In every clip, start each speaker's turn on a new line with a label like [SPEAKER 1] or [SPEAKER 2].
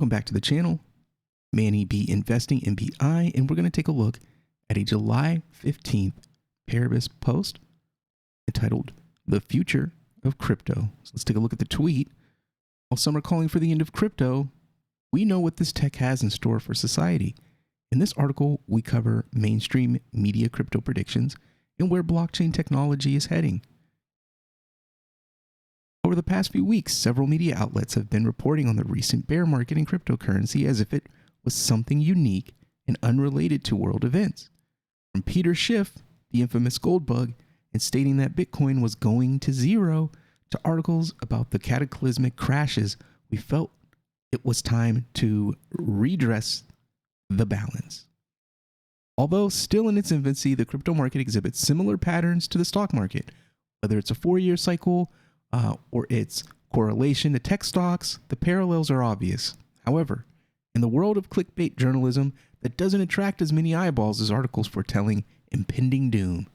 [SPEAKER 1] Welcome back to the channel. Manny B Investing MBI, and we're going to take a look at a July 15th Paribus post entitled "The Future of Crypto." So let's take a look at the tweet. While some are calling for the end of crypto, we know what this tech has in store for society. In this article, we cover mainstream media crypto predictions and where blockchain technology is heading. Over the past few weeks, several media outlets have been reporting on the recent bear market in cryptocurrency as if it was something unique and unrelated to world events. From Peter Schiff, the infamous gold bug, and stating that Bitcoin was going to zero, to articles about the cataclysmic crashes, we felt it was time to redress the balance. Although still in its infancy, the crypto market exhibits similar patterns to the stock market. Whether it's a 4-year cycle or its correlation to tech stocks, the parallels are obvious. However, in the world of clickbait journalism that doesn't attract as many eyeballs as articles foretelling impending doom,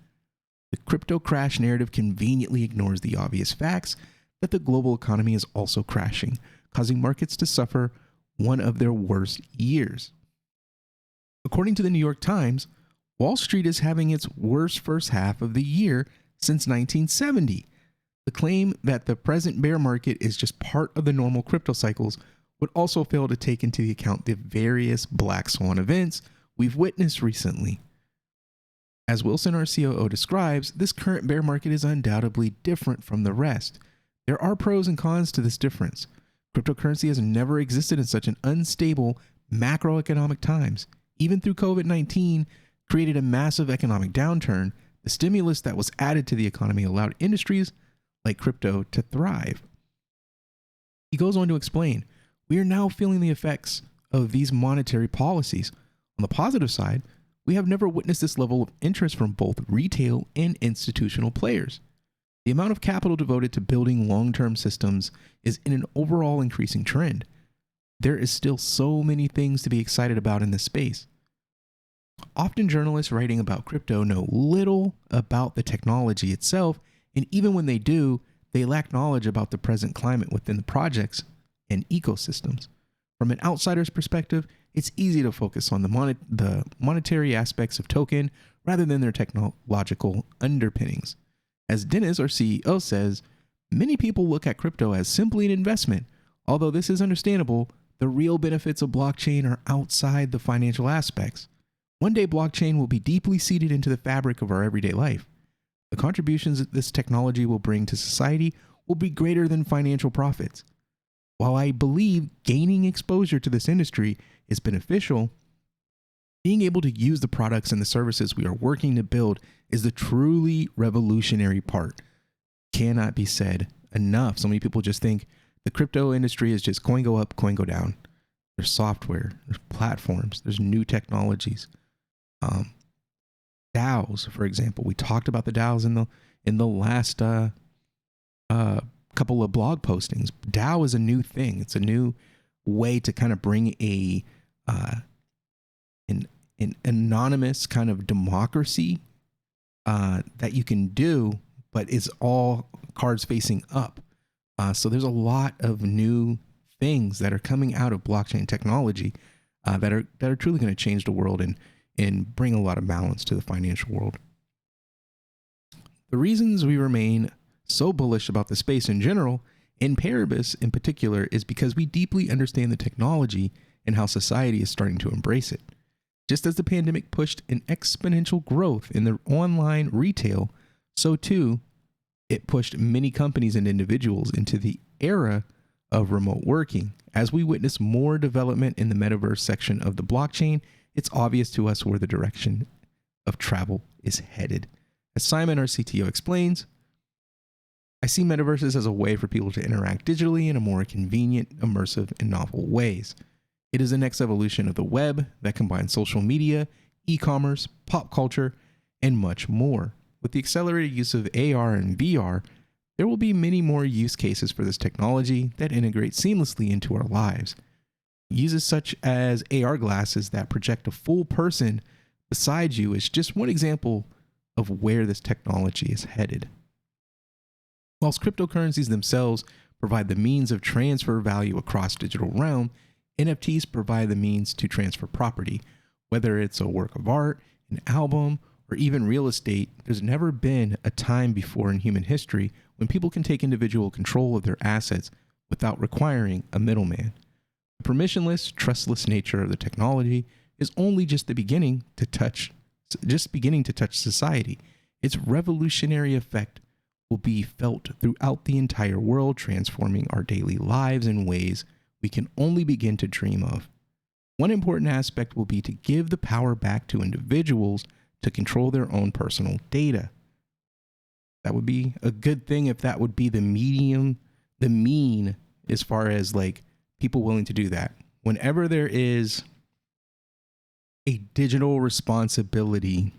[SPEAKER 1] the crypto crash narrative conveniently ignores the obvious facts that the global economy is also crashing, causing markets to suffer one of their worst years. According to the New York Times, Wall Street is having its worst first half of the year since 1970. The claim that the present bear market is just part of the normal crypto cycles would also fail to take into account the various black swan events we've witnessed recently. As Wilson, our COO, describes, this current bear market is undoubtedly different from the rest. There are pros and cons to this difference. Cryptocurrency has never existed in such an unstable macroeconomic times. Even through COVID-19 created a massive economic downturn, the stimulus that was added to the economy allowed industries like crypto to thrive. He goes on to explain, we are now feeling the effects of these monetary policies. On the positive side, we have never witnessed this level of interest from both retail and institutional players. The amount of capital devoted to building long-term systems is in an overall increasing trend. There is still so many things to be excited about in this space. Often journalists writing about crypto know little about the technology itself, and even when they do, they lack knowledge about the present climate within the projects and ecosystems. From an outsider's perspective, it's easy to focus on the monetary aspects of token rather than their technological underpinnings. As Dennis, our CEO, says, many people look at crypto as simply an investment. Although this is understandable, the real benefits of blockchain are outside the financial aspects. One day, blockchain will be deeply seated into the fabric of our everyday life. The contributions that this technology will bring to society will be greater than financial profits. While I believe gaining exposure to this industry is beneficial, being able to use the products and the services we are working to build is the truly revolutionary part. Cannot be said enough. So many people just think the crypto industry is just coin go up, coin go down. There's software, there's platforms, there's new technologies. DAOs, for example, we talked about the DAOs in the last couple of blog postings. DAO is a new thing. It's a new way to kind of bring an anonymous kind of democracy that you can do, but it's all cards facing up. So there's a lot of new things that are coming out of blockchain technology that are truly going to change the world and bring a lot of balance to the financial world. The reasons we remain so bullish about the space in general, and Paribus in particular, is because we deeply understand the technology and how society is starting to embrace it. Just as the pandemic pushed an exponential growth in the online retail, so too it pushed many companies and individuals into the era of remote working. As we witness more development in the Metaverse section of the blockchain, it's obvious to us where the direction of travel is headed. As Simon, our CTO, explains, I see metaverses as a way for people to interact digitally in a more convenient, immersive, and novel ways. It is the next evolution of the web that combines social media, e-commerce, pop culture, and much more. With the accelerated use of AR and VR, there will be many more use cases for this technology that integrate seamlessly into our lives. Uses such as AR glasses that project a full person beside you is just one example of where this technology is headed. Whilst cryptocurrencies themselves provide the means of transfer value across digital realm, NFTs provide the means to transfer property, whether it's a work of art, an album, or even real estate. There's never been a time before in human history when people can take individual control of their assets without requiring a middleman. The permissionless, trustless nature of the technology is only just beginning to touch society. Its revolutionary effect will be felt throughout the entire world, transforming our daily lives in ways we can only begin to dream of. One important aspect will be to give the power back to individuals to control their own personal data. That would be a good thing if that would be the medium, the mean, as far as like people willing to do that. Whenever there is a digital responsibility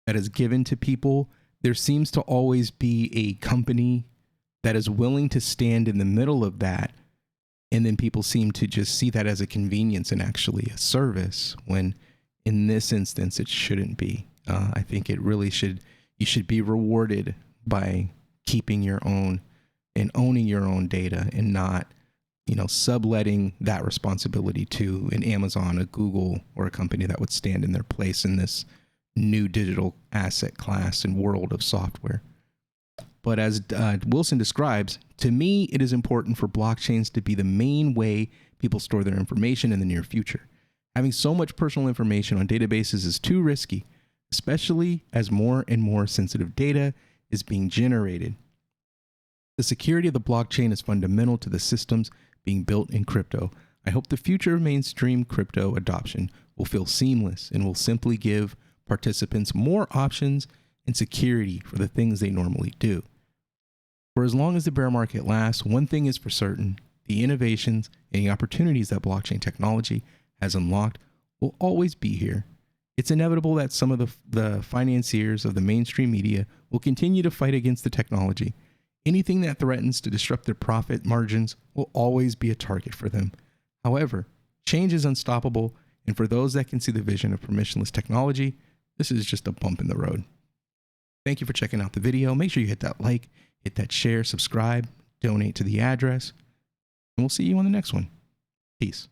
[SPEAKER 1] that is given to people, there seems to always be a company that is willing to stand in the middle of that. And then people seem to just see that as a convenience and actually a service, when in this instance, it shouldn't be. I think it really should. You should be rewarded by keeping your own and owning your own data, and not, subletting that responsibility to an Amazon, a Google, or a company that would stand in their place in this new digital asset class and world of software. But as Wilson describes, to me, it is important for blockchains to be the main way people store their information in the near future. Having so much personal information on databases is too risky, especially as more and more sensitive data is being generated. The security of the blockchain is fundamental to the systems being built in crypto. I hope the future of mainstream crypto adoption will feel seamless and will simply give participants more options and security for the things they normally do. For as long as the bear market lasts, one thing is for certain: the innovations and the opportunities that blockchain technology has unlocked will always be here. It's inevitable that some of the financiers of the mainstream media will continue to fight against the technology. Anything that threatens to disrupt their profit margins will always be a target for them. However, change is unstoppable, and for those that can see the vision of permissionless technology, this is just a bump in the road. Thank you for checking out the video. Make sure you hit that like, hit that share, subscribe, donate to the address, and we'll see you on the next one. Peace.